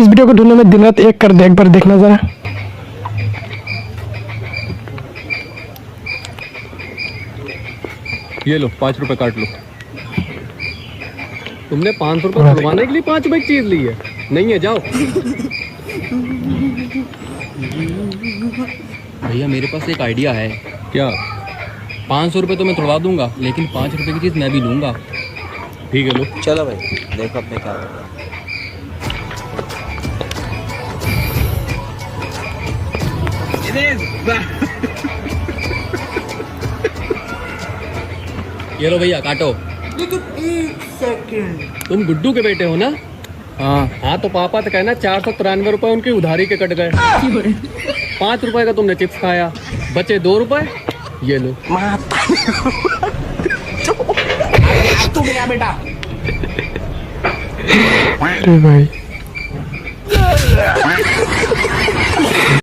इस वीडियो को ढूंढने में दिन रात एक कर दे, एक बार देखना जरा। ये लो 5 रुपए काट लो। तुमने 500 रुपए छुड़वाने के लिए 5 रुपए की चीज ली है? नहीं है, जाओ। भैया मेरे पास एक आइडिया है। क्या? 500 रुपये तो मैं छुड़वा दूंगा, लेकिन 5 रुपये की चीज़ मैं भी लूँगा। ठीक है, लो। चलो भाई, देखो अपने क्या होगा। ये लो भैया, काटो। लेकिन 1 सेकंड, तुम गुड्डू के बेटे हो ना? हाँ, तो पापा तो कहना 493 रुपए उनकी उधारी के कट गए। 5 रुपए का तुमने चिप्स खाया, बचे 2 रुपए। ये लो। तू गया बेटा। अरे भाई